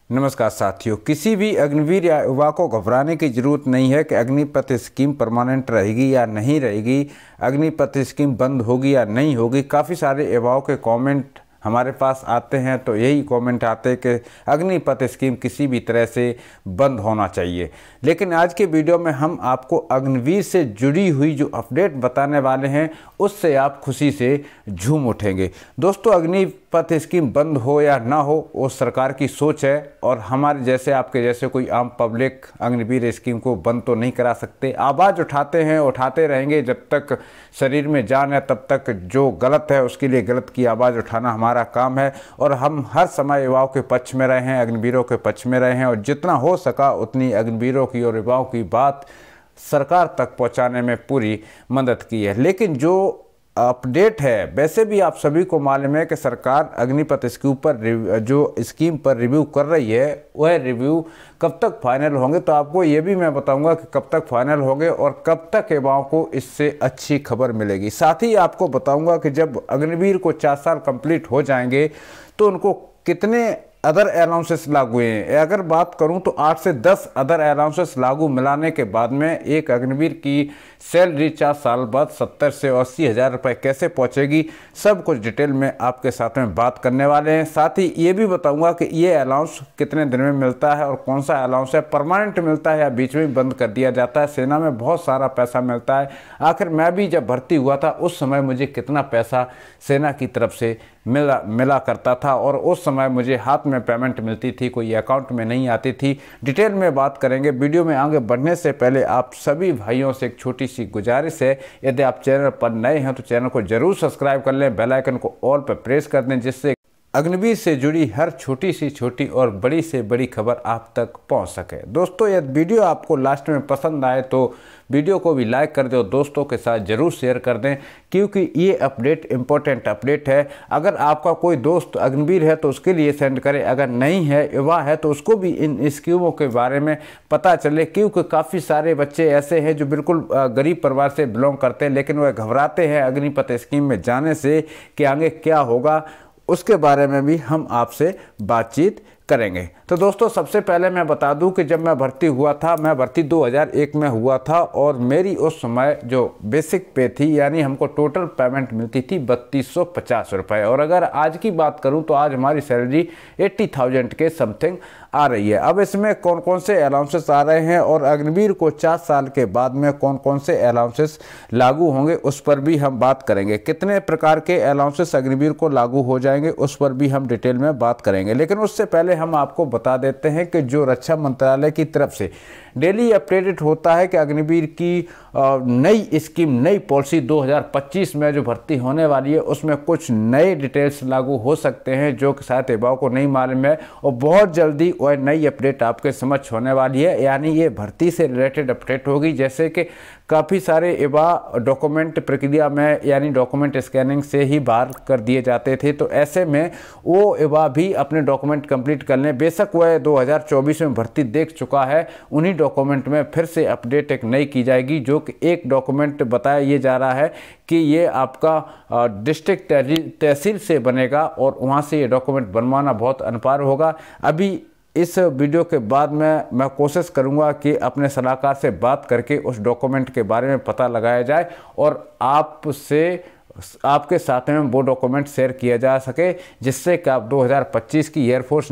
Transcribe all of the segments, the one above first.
नमस्कार साथियों, किसी भी अग्निवीर या युवा को घबराने की ज़रूरत नहीं है कि अग्निपथ स्कीम परमानेंट रहेगी या नहीं रहेगी, अग्निपथ स्कीम बंद होगी या नहीं होगी। काफ़ी सारे युवाओं के कमेंट हमारे पास आते हैं, तो यही कमेंट आते हैं कि अग्निपथ स्कीम किसी भी तरह से बंद होना चाहिए। लेकिन आज के वीडियो में हम आपको अग्निवीर से जुड़ी हुई जो अपडेट बताने वाले हैं, उससे आप खुशी से झूम उठेंगे। दोस्तों, अग्निपथ स्कीम बंद हो या ना हो, वो सरकार की सोच है और हमारे जैसे आपके जैसे कोई आम पब्लिक अग्निवीर स्कीम को बंद तो नहीं करा सकते। आवाज़ उठाते हैं, उठाते रहेंगे जब तक शरीर में जान है, तब तक जो गलत है उसके लिए गलत की आवाज़ उठाना हमारा काम है। और हम हर समय युवाओं के पक्ष में रहे हैं, अग्निवीरों के पक्ष में रहे हैं और जितना हो सका उतनी अग्निवीरों की और युवाओं की बात सरकार तक पहुंचाने में पूरी मदद की है। लेकिन जो अपडेट है, वैसे भी आप सभी को मालूम है कि सरकार अग्निपथ स्कीम पर जो स्कीम पर रिव्यू कर रही है, वह रिव्यू कब तक फाइनल होंगे, तो आपको ये भी मैं बताऊंगा कि कब तक फाइनल होंगे और कब तक युवाओं को इससे अच्छी खबर मिलेगी। साथ ही आपको बताऊंगा कि जब अग्निवीर को 4 साल कंप्लीट हो जाएंगे तो उनको कितने अदर अलाउंसेस लागू हैं। अगर बात करूं तो 8 से 10 अदर अलाउंसेस लागू मिलाने के बाद में एक अग्निवीर की सैलरी 4 साल बाद 70 से 80 हज़ार रुपये कैसे पहुंचेगी, सब कुछ डिटेल में आपके साथ में बात करने वाले हैं। साथ ही ये भी बताऊंगा कि ये अलाउंस कितने दिन में मिलता है और कौन सा अलाउंस है, परमानेंट मिलता है या बीच में बंद कर दिया जाता है। सेना में बहुत सारा पैसा मिलता है। आखिर मैं भी जब भर्ती हुआ था उस समय मुझे कितना पैसा सेना की तरफ से मिला करता था और उस समय मुझे हाथ में पेमेंट मिलती थी, कोई अकाउंट में नहीं आती थी। डिटेल में बात करेंगे। वीडियो में आगे बढ़ने से पहले आप सभी भाइयों से एक छोटी सी गुजारिश है, यदि आप चैनल पर नए हैं तो चैनल को जरूर सब्सक्राइब कर लें, बेल आइकन को ऑल पर प्रेस कर दें, जिससे अग्निवीर से जुड़ी हर छोटी से छोटी और बड़ी से बड़ी खबर आप तक पहुंच सके। दोस्तों, यदि वीडियो आपको लास्ट में पसंद आए तो वीडियो को भी लाइक कर दें और दोस्तों के साथ ज़रूर शेयर कर दें, क्योंकि ये अपडेट इम्पोर्टेंट अपडेट है। अगर आपका कोई दोस्त अग्निवीर है तो उसके लिए सेंड करें, अगर नहीं है, युवा है, तो उसको भी इन स्कीमों के बारे में पता चले, क्योंकि काफ़ी सारे बच्चे ऐसे हैं जो बिल्कुल गरीब परिवार से बिलोंग करते हैं, लेकिन वह घबराते हैं अग्निपथ स्कीम में जाने से कि आगे क्या होगा। उसके बारे में भी हम आपसे बातचीत करेंगे। तो दोस्तों, सबसे पहले मैं बता दूं कि जब मैं भर्ती हुआ था, मैं भर्ती 2001 में हुआ था और मेरी उस समय जो बेसिक पे थी, यानी हमको टोटल पेमेंट मिलती थी 3250 रुपये। और अगर आज की बात करूं तो आज हमारी सैलरी 80,000 के समथिंग आ रही है। अब इसमें कौन कौन से अलाउंसेस आ रहे हैं और अग्निवीर को 4 साल के बाद में कौन कौन से अलाउंसेस लागू होंगे, उस पर भी हम बात करेंगे। कितने प्रकार के अलाउंसेस अग्निवीर को लागू हो जाएंगे, उस पर भी हम डिटेल में बात करेंगे। लेकिन उससे पहले हम आपको बता देते हैं कि जो रक्षा मंत्रालय की तरफ से डेली अपडेटेड होता है कि अग्निवीर की नई स्कीम, नई पॉलिसी 2025 में जो भर्ती होने वाली है, उसमें कुछ नए डिटेल्स लागू हो सकते हैं जो कि शायद युवाओं को नहीं मालूम है और बहुत जल्दी वह नई अपडेट आपके समझ होने वाली है। यानी ये भर्ती से रिलेटेड अपडेट होगी। जैसे कि काफ़ी सारे युवा डॉक्यूमेंट प्रक्रिया में, यानी डॉक्यूमेंट स्कैनिंग से ही बाहर कर दिए जाते थे, तो ऐसे में वो युवा भी अपने डॉक्यूमेंट कंप्लीट कर लें। बेशक वह 2024 में भर्ती देख चुका है, उन्हीं डॉक्यूमेंट में फिर से अपडेट एक नई की जाएगी, जो कि एक डॉक्यूमेंट बताया ये जा रहा है कि ये आपका डिस्ट्रिक्ट तहसील से बनेगा और वहाँ से ये डॉक्यूमेंट बनवाना बहुत अनिवार्य होगा। अभी इस वीडियो के बाद में मैं कोशिश करूंगा कि अपने सलाहकार से बात करके उस डॉक्यूमेंट के बारे में पता लगाया जाए और आपके साथ में वो डॉक्यूमेंट शेयर किया जा सके, जिससे कि आप 2025 की एयरफोर्स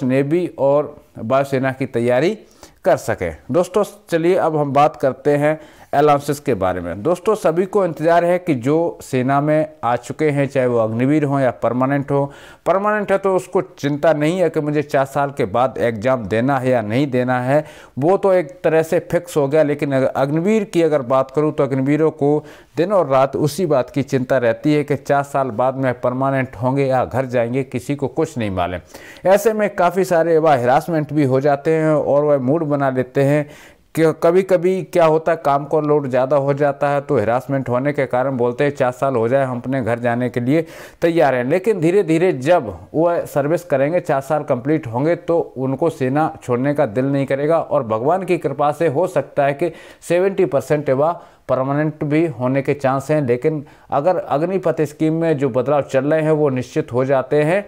नेवी और वायुसेना की तैयारी कर सकें। दोस्तों, चलिए अब हम बात करते हैं अलाउंसेस के बारे में। दोस्तों, सभी को इंतजार है कि जो सेना में आ चुके हैं, चाहे वो अग्निवीर हो या परमानेंट हो, परमानेंट है तो उसको चिंता नहीं है कि मुझे 4 साल के बाद एग्ज़ाम देना है या नहीं देना है, वो तो एक तरह से फिक्स हो गया। लेकिन अग्निवीर की अगर बात करूं तो अग्निवीरों को दिन और रात उसी बात की चिंता रहती है कि 4 साल बाद में परमानेंट होंगे या घर जाएंगे, किसी को कुछ नहीं मालूम। ऐसे में काफ़ी सारे वह हिरासमेंट भी हो जाते हैं और वह मूड बना लेते हैं कि कभी कभी क्या होता है, काम को लोड ज़्यादा हो जाता है तो हिरासमेंट होने के कारण बोलते हैं 4 साल हो जाए हम अपने घर जाने के लिए तैयार हैं। लेकिन धीरे धीरे जब वह सर्विस करेंगे, 4 साल कंप्लीट होंगे, तो उनको सेना छोड़ने का दिल नहीं करेगा और भगवान की कृपा से हो सकता है कि 70% युवा परमानेंट भी होने के चांस हैं। लेकिन अगर अग्निपथ स्कीम में जो बदलाव चल रहे हैं वो निश्चित हो जाते हैं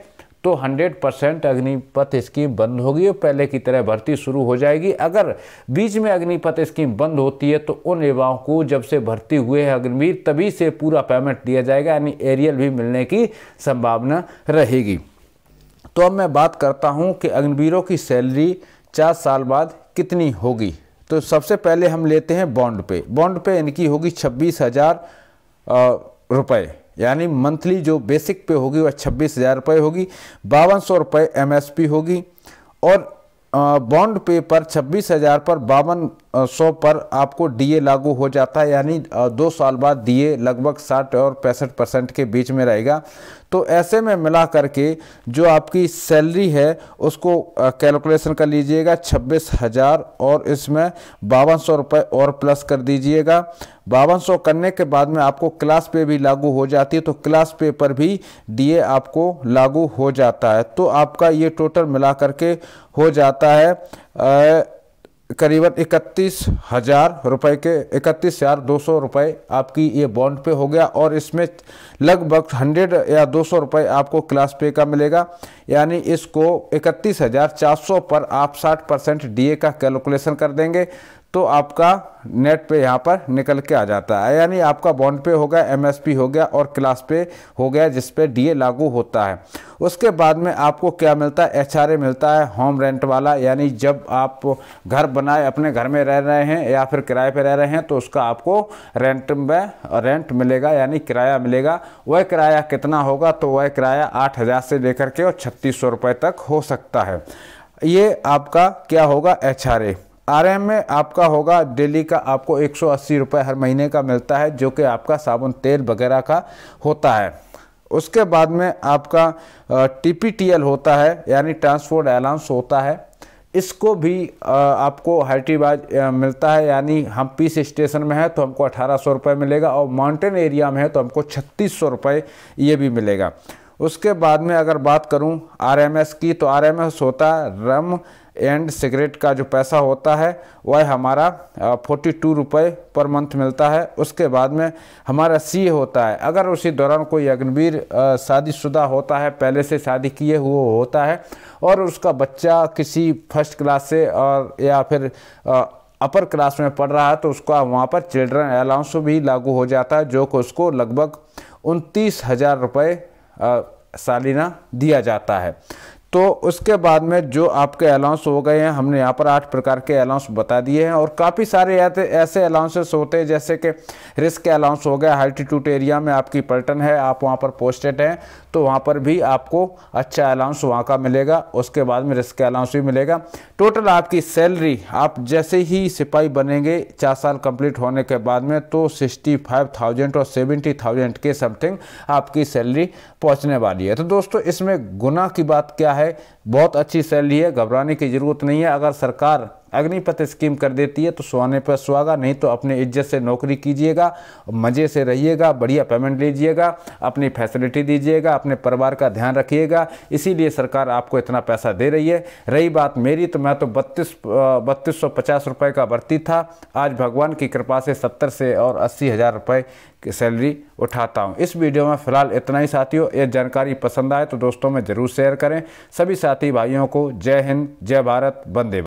तो 100% अग्निपथ स्कीम बंद होगी और पहले की तरह भर्ती शुरू हो जाएगी। अगर बीच में अग्निपथ स्कीम बंद होती है तो उन युवाओं को जब से भर्ती हुए हैं अग्निवीर तभी से पूरा पेमेंट दिया जाएगा, यानी एरियल भी मिलने की संभावना रहेगी। तो अब मैं बात करता हूं कि अग्निवीरों की सैलरी 4 साल बाद कितनी होगी। तो सबसे पहले हम लेते हैं बॉन्ड पे। बॉन्ड पे इनकी होगी 26,000 रुपये, यानी मंथली जो बेसिक पे होगी वह 26,000 रुपये होगी। 5200 रुपये MSP होगी और बॉन्ड पे पर 26,000 पर 5200 पर आपको DA लागू हो जाता है, यानी 2 साल बाद DA लगभग 60 और 65% के बीच में रहेगा। तो ऐसे में मिला करके जो आपकी सैलरी है उसको कैलकुलेशन कर लीजिएगा 26,000 और इसमें 5200 रुपये और प्लस कर दीजिएगा। 5200 करने के बाद में आपको क्लास पे भी लागू हो जाती है, तो क्लास पे पर भी DA आपको लागू हो जाता है। तो आपका ये टोटल मिला करके हो जाता है करीबन 31,000 रुपये के 31,200 रुपये आपकी ये बॉन्ड पे हो गया और इसमें लगभग 100 या 200 रुपये आपको क्लास पे का मिलेगा, यानी इसको 31,400 पर आप 60% DA का कैलकुलेशन कर देंगे तो आपका नेट पे यहाँ पर निकल के आ जाता है, यानी आपका बॉन्ड पे हो गया, MSP हो गया और क्लास पे हो गया जिस पे DA लागू होता है। उसके बाद में आपको क्या मिलता है, HRA मिलता है, होम रेंट वाला, यानी जब आप घर बनाए अपने घर में रह रहे हैं या फिर किराए पे रह रहे हैं तो उसका आपको रेंट मिलेगा, यानी किराया मिलेगा। वह किराया कितना होगा, तो वह किराया 8,000 से लेकर के और 3600 रुपये तक हो सकता है। ये आपका क्या होगा HRA। RM में आपका होगा डेली का आपको 180 रुपये हर महीने का मिलता है, जो कि आपका साबुन तेल वगैरह का होता है। उसके बाद में आपका TPTL होता है, यानी ट्रांसपोर्ट अलाउंस होता है। इसको भी आपको हाइटी वाइज मिलता है, यानी हम पीस स्टेशन में है तो हमको 1800 रुपये मिलेगा और माउंटेन एरिया में है तो हमको 3600 रुपये ये भी मिलेगा। उसके बाद में अगर बात करूं RMS की, तो RMS होता है रम एंड सिगरेट का जो पैसा होता है वह हमारा 42 रुपये पर मंथ मिलता है। उसके बाद में हमारा CA होता है, अगर उसी दौरान कोई अग्निवीर शादीशुदा होता है, पहले से शादी किए हुए होता है और उसका बच्चा किसी फर्स्ट क्लास से और या फिर अपर क्लास में पढ़ रहा है तो उसका वहाँ पर चिल्ड्रन अलाउंस भी लागू हो जाता है, जो कि उसको लगभग 29,000 रुपये सालाना दिया जाता है। तो उसके बाद में जो आपके अलाउंस हो गए हैं, हमने यहाँ पर 8 प्रकार के अलाउंस बता दिए हैं और काफ़ी सारे ऐसे अलाउंसेस होते हैं जैसे कि रिस्क अलाउंस हो गया। अल्टीट्यूड एरिया में आपकी पलटन है, आप वहाँ पर पोस्टेड हैं तो वहाँ पर भी आपको अच्छा अलाउंस वहाँ का मिलेगा। उसके बाद में रिस्क अलाउंस भी मिलेगा। टोटल आपकी सैलरी आप जैसे ही सिपाही बनेंगे 4 साल कंप्लीट होने के बाद में तो 65,000 और 70,000 के समथिंग आपकी सैलरी पहुँचने वाली है। तो दोस्तों इसमें गुना की बात क्या है, बहुत अच्छी सैलरी है, घबराने की ज़रूरत नहीं है। अगर सरकार अग्निपथ स्कीम कर देती है तो सोने पर सुहागा, नहीं तो अपने इज्जत से नौकरी कीजिएगा, मज़े से रहिएगा, बढ़िया पेमेंट लीजिएगा, अपनी फैसिलिटी दीजिएगा, अपने परिवार का ध्यान रखिएगा। इसीलिए सरकार आपको इतना पैसा दे रही है। रही बात मेरी, तो मैं तो 3250 रुपये का भर्ती था, आज भगवान की कृपा से 70 से और 80,000 रुपये की सैलरी उठाता हूं। इस वीडियो में फ़िलहाल इतना ही साथियों। ये जानकारी पसंद आए तो दोस्तों में ज़रूर शेयर करें। सभी साथी भाइयों को जय हिंद, जय भारत, वंदे।